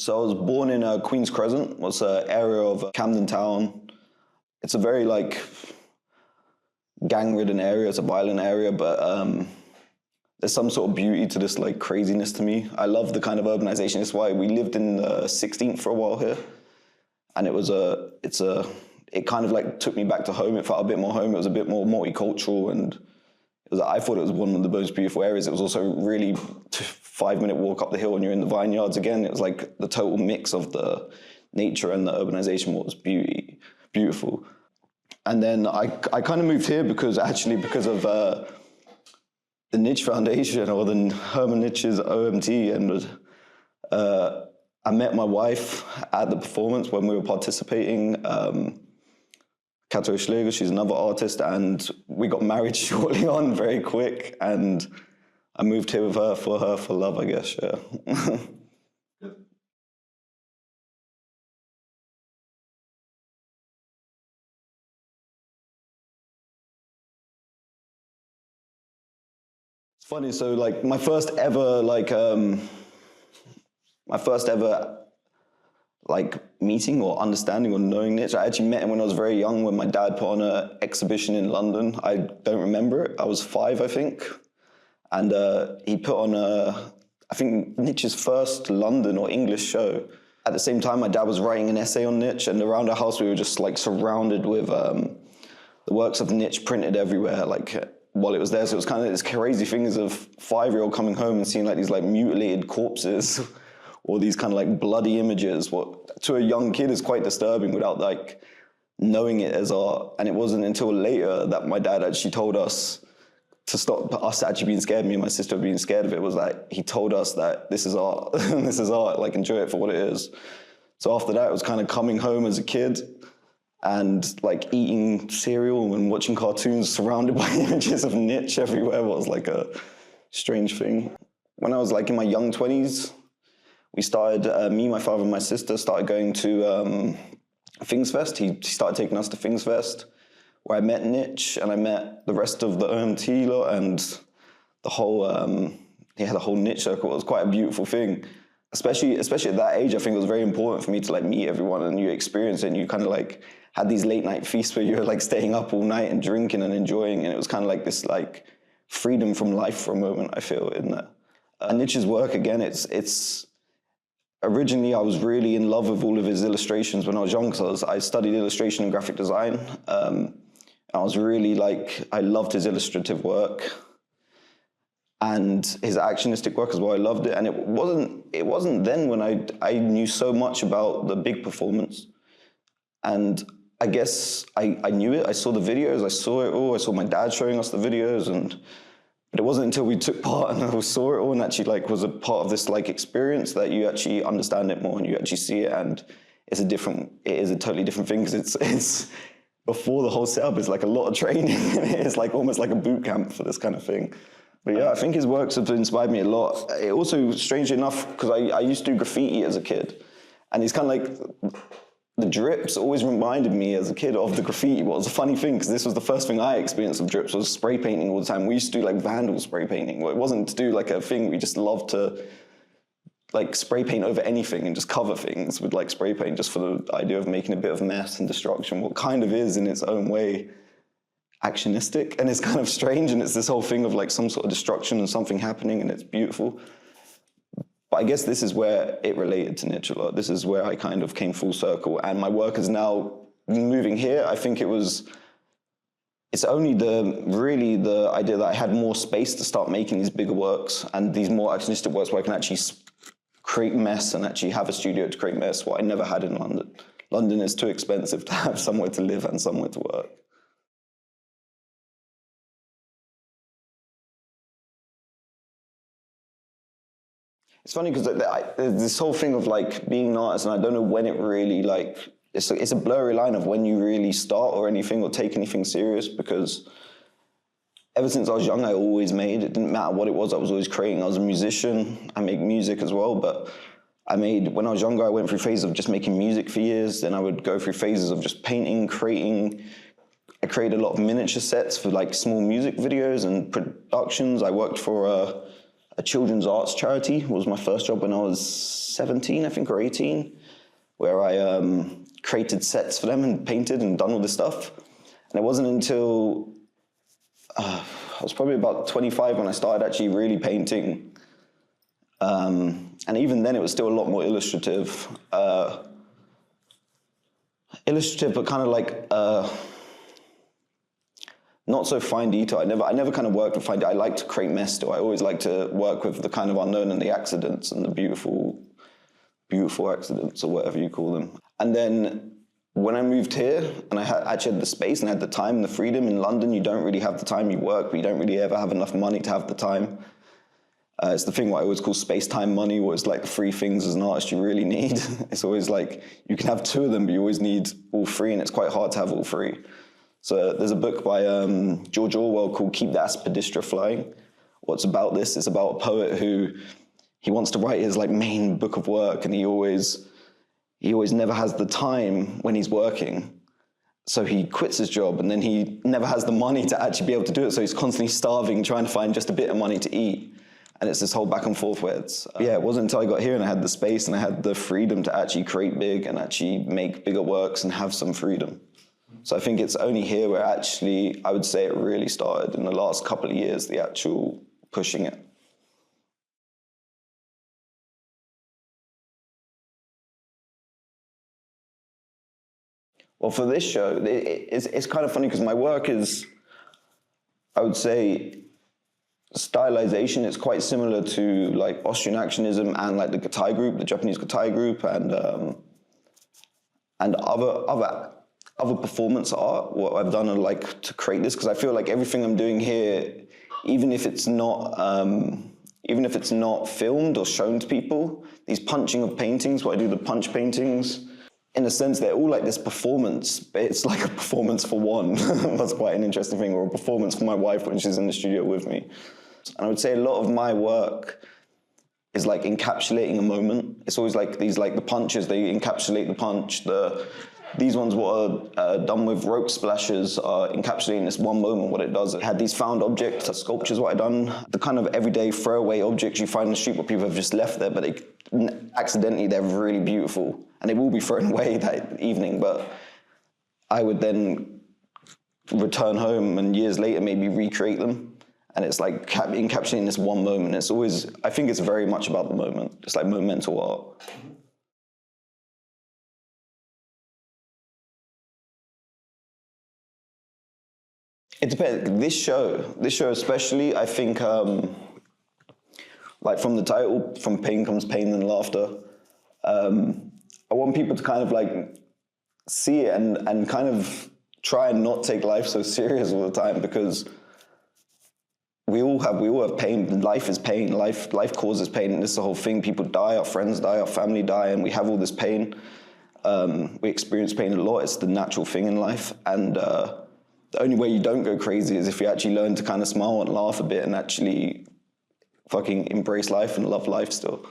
So I was born in Queens Crescent, was an area of Camden Town. It's a very like gang-ridden area, it's a violent area, but there's some sort of beauty to this like craziness to me. I love the kind of urbanization. That's why we lived in the 16th for a while here. And it kind of like took me back to home. It felt a bit more home. It was a bit more multicultural, and I thought it was one of the most beautiful areas. It was also really 5-minute walk up the hill and you're in the vineyards again. It was like the total mix of the nature and the urbanization was beautiful. And then I kind of moved here because of the Nitsch Foundation, or the Hermann Nitsch's OMT, and I met my wife at the performance when we were participating. Sakoilsky, she's another artist, and we got married shortly on, very quick, and I moved here with her for love, I guess, yeah. It's funny, so like my first ever meeting or understanding or knowing Nitsch, I actually met him when I was very young, when my dad put on an exhibition in London. I don't remember it. I was 5, I think. And he put on I think Nitsch's first London or English show. At the same time, my dad was writing an essay on Nitsch, and around our house we were just like surrounded with the works of Nitsch printed everywhere, like while it was there. So it was kind of this crazy thing as a 5-year-old coming home and seeing like these like mutilated corpses or these kind of like bloody images. What to a young kid is quite disturbing without like knowing it as art. And it wasn't until later that my dad actually told us to stop us actually being scared, me and my sister being scared of it. Was like, he told us that this is art, this is art, like enjoy it for what it is. So after that, it was kind of coming home as a kid and like eating cereal and watching cartoons surrounded by images of Nitsch everywhere was like a strange thing. When I was like in my young 20s, we started, me, my father and my sister started going to Things Fest. He started taking us to Things Fest, where I met Nitsch and I met the rest of the OMT lot and the whole, the whole Nitsch circle. It was quite a beautiful thing. Especially at that age, I think it was very important for me to like meet everyone and you experience it, and you kind of like had these late night feasts where you were like staying up all night and drinking and enjoying, and it was kind of like this like freedom from life for a moment, I feel, in that. Nitsch's work, again, it's originally I was really in love with all of his illustrations when I was young, because I studied illustration and graphic design. I was really like, I loved his illustrative work and his actionistic work as well. I loved it, and it wasn't then when I knew so much about the big performance. And I guess I knew it. I saw the videos, I saw it all. I saw my dad showing us the videos, but it wasn't until we took part and I saw it all and actually like was a part of this like experience that you actually understand it more and you actually see it, and it is a totally different thing, because it's before the whole setup is like a lot of training and it's like almost like a boot camp for this kind of thing. But yeah, I think his works have inspired me a lot. It also, strangely enough, because I used to do graffiti as a kid, and it's kind of like, the drips always reminded me as a kid of the graffiti. Well, it was a funny thing, because this was the first thing I experienced of drips, was spray painting all the time. We used to do like vandal spray painting. Well, it wasn't to do like a thing, we just loved to like spray paint over anything and just cover things with like spray paint, just for the idea of making a bit of mess and destruction, what kind of is in its own way actionistic, and it's kind of strange, and it's this whole thing of like some sort of destruction and something happening, and it's beautiful. But I guess this is where it related to Nitsch a lot. This is where I kind of came full circle, and my work is now moving here. I think it's only really the idea that I had more space to start making these bigger works and these more actionistic works where I can actually create mess and actually have a studio to create mess, what I never had in London. London is too expensive to have somewhere to live and somewhere to work. It's funny because there's this whole thing of like being an artist, and I don't know when it really like, it's a blurry line of when you really start or anything or take anything serious, because ever since I was young, I always made. It didn't matter what it was, I was always creating. I was a musician, I make music as well, but when I was younger, I went through phases of just making music for years, then I would go through phases of just painting, creating. I created a lot of miniature sets for like small music videos and productions. I worked for a a children's arts charity. It was my first job when I was 17, I think, or 18, where I created sets for them and painted and done all this stuff. And it wasn't until I was probably about 25 when I started actually really painting. And even then it was still a lot more illustrative. Illustrative, but kind of like not so fine detail. I never kind of worked with fine detail. I like to create mess still. I always like to work with the kind of unknown and the accidents and the beautiful accidents, or whatever you call them. And then when I moved here and I actually had the space and had the time and the freedom in London, you don't really have the time. You work, but you don't really ever have enough money to have the time. It's the thing what I always call space-time money, where it's like the three things as an artist you really need. It's always like, you can have two of them, but you always need all three, and it's quite hard to have all three. So there's a book by George Orwell called Keep the Aspidistra Flying. What's about this? It's about a poet who, he wants to write his like main book of work, and he always never has the time when he's working. So he quits his job, and then he never has the money to actually be able to do it. So he's constantly starving, trying to find just a bit of money to eat. And it's this whole back and forth where it's, yeah, it wasn't until I got here and I had the space and I had the freedom to actually create big and actually make bigger works and have some freedom. So I think it's only here where actually, I would say it really started in the last couple of years, the actual pushing it. Well, for this show, it's kind of funny because my work is, I would say, stylization is quite similar to like Austrian actionism and like the Gatai group, the Japanese Gatai group, and other performance art. What I've done like to create this, because I feel like everything I'm doing here, even if it's not filmed or shown to people, these punching of paintings, what I do, the punch paintings, in a sense, they're all like this performance, but it's like a performance for one. That's quite an interesting thing, or a performance for my wife when she's in the studio with me. And I would say a lot of my work is like encapsulating a moment. It's always like these, like the punches, they encapsulate the punch. These ones what are done with rope splashes are encapsulating this one moment. What it does, it had these found objects, sculptures, what I've done. The kind of everyday throwaway objects you find in the street where people have just left there, but accidentally they're really beautiful. And they will be thrown away that evening, but I would then return home and years later maybe recreate them. And it's like encapsulating this one moment. It's always, I think it's very much about the moment. It's like momental art. It depends. This show especially, I think, like from the title, from pain comes pain and laughter. I want people to kind of like see it and kind of try and not take life so serious all the time, because we all have pain. Life is pain. Life causes pain, and this is the whole thing. People die, our friends die, our family die, and we have all this pain. We experience pain a lot. It's the natural thing in life, and the only way you don't go crazy is if you actually learn to kind of smile and laugh a bit and actually fucking embrace life and love life still.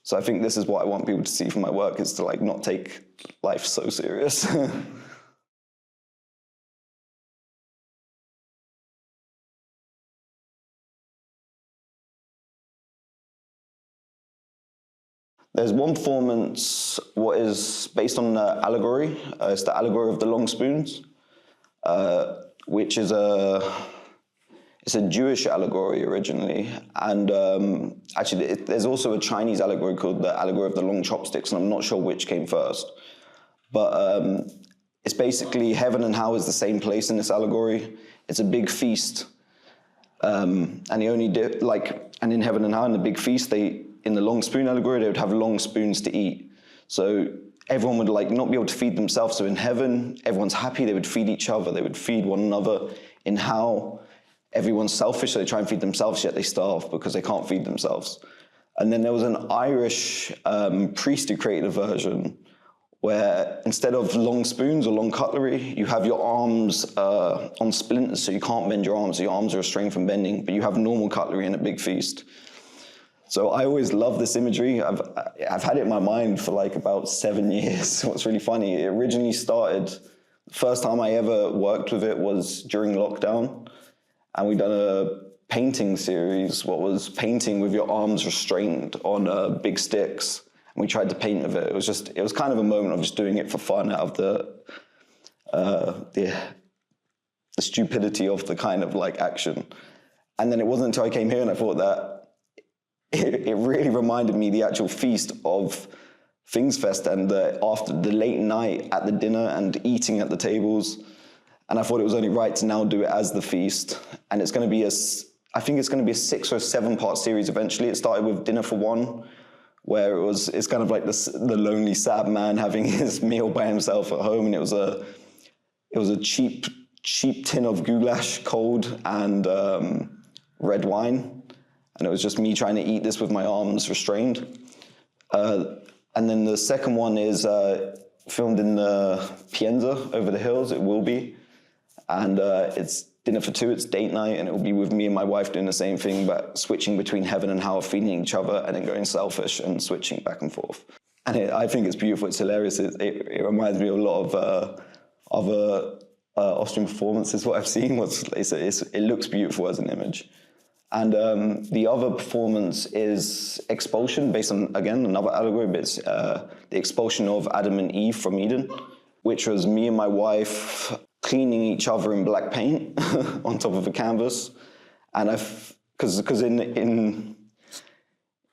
So I think this is what I want people to see from my work, is to like not take life so serious. There's one performance what is based on allegory. It's the allegory of the long spoons, which is it's a Jewish allegory originally. And actually, there's also a Chinese allegory called the allegory of the long chopsticks, and I'm not sure which came first. But it's basically heaven and hell is the same place in this allegory. It's a big feast. And he only did, and in heaven and hell, in the big feast, in the long spoon allegory, they would have long spoons to eat. So everyone would not be able to feed themselves. So in heaven, everyone's happy, they would feed each other, they would feed one another. In hell, everyone's selfish, so they try and feed themselves, yet they starve because they can't feed themselves. And then there was an Irish priest who created a version where instead of long spoons or long cutlery, you have your arms on splinters, so you can't bend your arms. Your arms are restrained from bending, but you have normal cutlery in a big feast. So I always love this imagery. I've had it in my mind for about 7 years. What's really funny, it originally started, the first time I ever worked with it was during lockdown, and we'd done a painting series, what was painting with your arms restrained on big sticks. And we tried to paint with it. It was kind of a moment of just doing it for fun out of the stupidity of the kind of like action. And then it wasn't until I came here and I thought that it really reminded me the actual feast of Pfingstfest and after the late night at the dinner and eating at the tables. And I thought it was only right to now do it as the feast. And it's going to be I think it's going to be a 6 or 7 part series eventually. It started with Dinner for One, where it's kind of like the lonely, sad man having his meal by himself at home. And it was a cheap tin of goulash, cold, and red wine. And it was just me trying to eat this with my arms restrained. And then the second one is filmed in the Pienza over the hills. It will be. And it's Dinner for Two, it's date night, and it will be with me and my wife doing the same thing, but switching between heaven and hell, feeding each other, and then going selfish and switching back and forth. And I think it's beautiful, it's hilarious. It reminds me of a lot of other Austrian performances, what I've seen. It looks beautiful as an image. And the other performance is Expulsion, based on, again, another allegory, but it's the expulsion of Adam and Eve from Eden, which was me and my wife cleaning each other in black paint on top of a canvas. And because in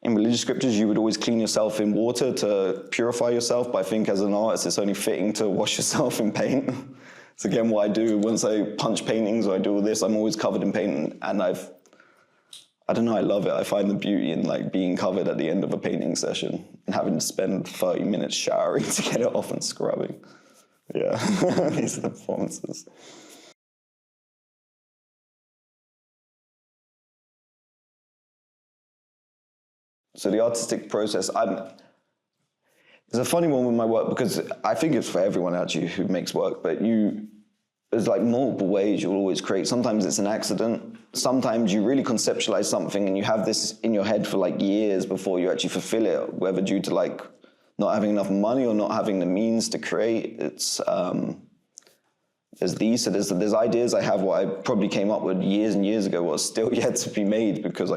religious scriptures, you would always clean yourself in water to purify yourself, but I think as an artist, it's only fitting to wash yourself in paint. It's again what I do. Once I punch paintings or I do all this, I'm always covered in paint, and I don't know, I love it. I find the beauty in like being covered at the end of a painting session and having to spend 30 minutes showering to get it off and scrubbing. Yeah, these are the performances. So the artistic process, it's a funny one with my work because I think it's for everyone actually who makes work, but there's like multiple ways you'll always create. Sometimes it's an accident. Sometimes you really conceptualize something and you have this in your head for like years before you actually fulfill it, whether due to like not having enough money or not having the means to create. There's ideas I have what I probably came up with years and years ago what's still yet to be made because I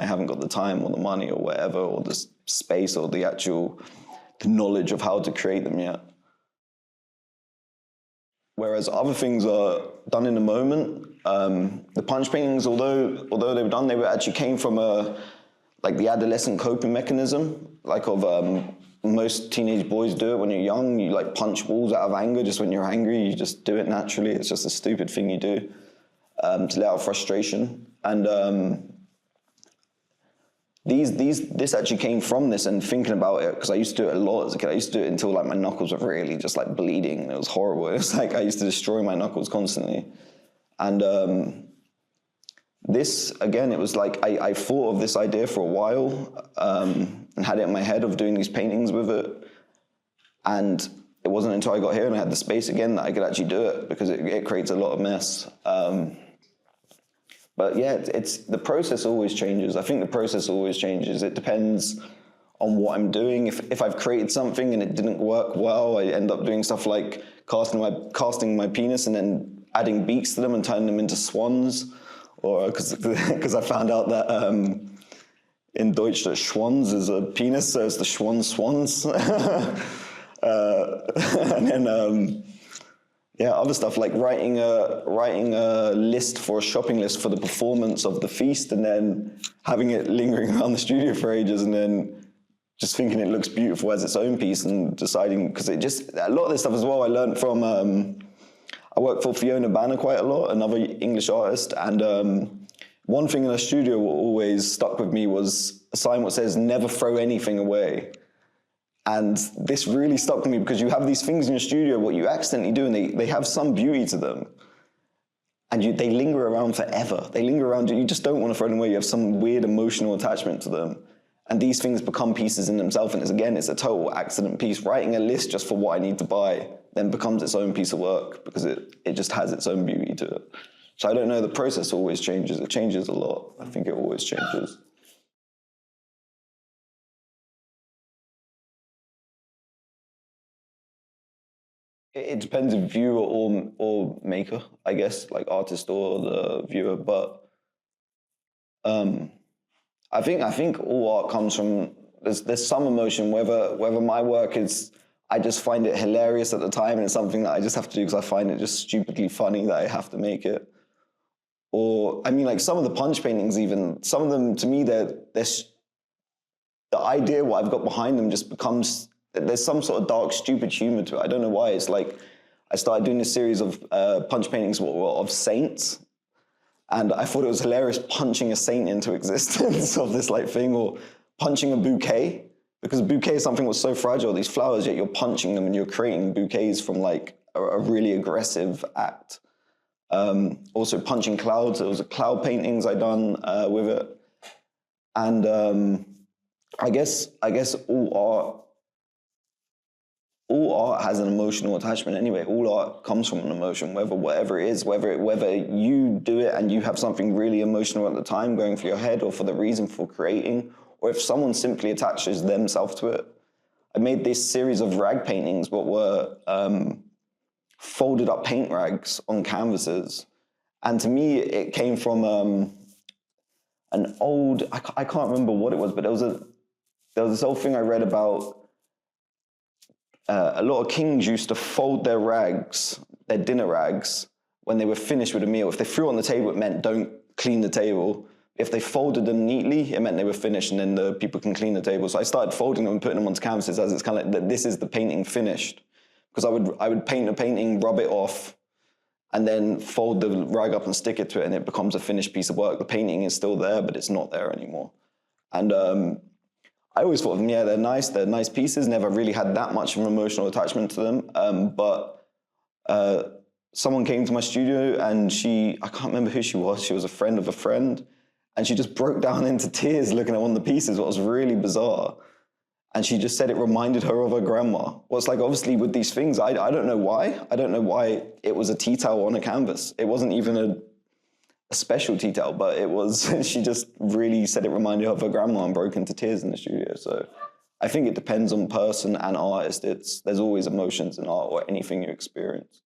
haven't got the time or the money or whatever, or the space or the knowledge of how to create them yet. Whereas other things are done in the moment. The punch paintings, although they were done, they actually came from the adolescent coping mechanism, most teenage boys do it when you're young. You like punch walls out of anger just when you're angry. You just do it naturally. It's just a stupid thing you do to let out frustration. And this actually came from this and thinking about it, because I used to do it a lot as a kid. I used to do it until like my knuckles were really just like bleeding, and it was horrible. It was like I used to destroy my knuckles constantly. And this, again, it was like I thought of this idea for a while and had it in my head of doing these paintings with it. And it wasn't until I got here and I had the space again that I could actually do it, because it creates a lot of mess. But yeah, the process always changes. I think the process always changes. It depends on what I'm doing. If I've created something and it didn't work well, I end up doing stuff like casting my penis and then adding beaks to them and turning them into swans. Or because I found out that in Deutsch that Schwanz is a penis, so it's the Schwanz. And then other stuff like writing a list for a shopping list for the performance of the feast, and then having it lingering around the studio for ages, and then just thinking it looks beautiful as its own piece, and deciding, because a lot of this stuff as well I learned from. I worked for Fiona Banner quite a lot, another English artist, and one thing in her studio what always stuck with me was a sign that says, "Never throw anything away." And this really stuck with me, because you have these things in your studio, what you accidentally do, and they have some beauty to them. And they linger around forever. They linger around, you just don't want to throw them away. You have some weird emotional attachment to them. And these things become pieces in themselves. And it's a total accident piece. Writing a list just for what I need to buy then becomes its own piece of work, because it just has its own beauty to it. So I don't know, the process always changes. It changes a lot. I think it always changes. It depends if viewer or maker, I guess, like artist or the viewer. But I think all art comes from, there's some emotion, whether my work is, I just find it hilarious at the time and it's something that I just have to do because I find it just stupidly funny that I have to make it. Or, I mean, like some of the punch paintings even, some of them, to me, the idea, what I've got behind them just becomes, there's some sort of dark, stupid humor to it. I don't know why. It's like, I started doing a series of punch paintings of saints, and I thought it was hilarious punching a saint into existence of this like thing, or punching a bouquet, because a bouquet is something that's so fragile, these flowers, yet you're punching them and you're creating bouquets from like a really aggressive act. Also punching clouds, there was cloud paintings I done with it. And I guess all art has an emotional attachment anyway. All art comes from an emotion, whatever it is, whether you do it and you have something really emotional at the time going through your head, or for the reason for creating, or if someone simply attaches themselves to it. I made this series of rag paintings, what were folded up paint rags on canvases. And to me, it came from an old, I can't remember what it was, but there was this old thing I read about. A lot of kings used to fold their rags, their dinner rags, when they were finished with a meal. If they threw on the table, it meant don't clean the table. If they folded them neatly, it meant they were finished and then the people can clean the table. So I started folding them and putting them onto canvases as it's kind of like, this is the painting finished. Because I would paint a painting, rub it off, and then fold the rag up and stick it to it, and it becomes a finished piece of work. The painting is still there, but it's not there anymore. And I always thought of them, yeah, they're nice pieces, never really had that much of an emotional attachment to them. But someone came to my studio and I can't remember who she was a friend of a friend, and she just broke down into tears looking at one of the pieces, what was really bizarre. And she just said it reminded her of her grandma. Well, it's like, obviously with these things, I don't know why. I don't know why it was a tea towel on a canvas. It wasn't even a special tea towel, but it was, she just really said it reminded her of her grandma and broke into tears in the studio. So I think it depends on person and artist. There's always emotions in art or anything you experience.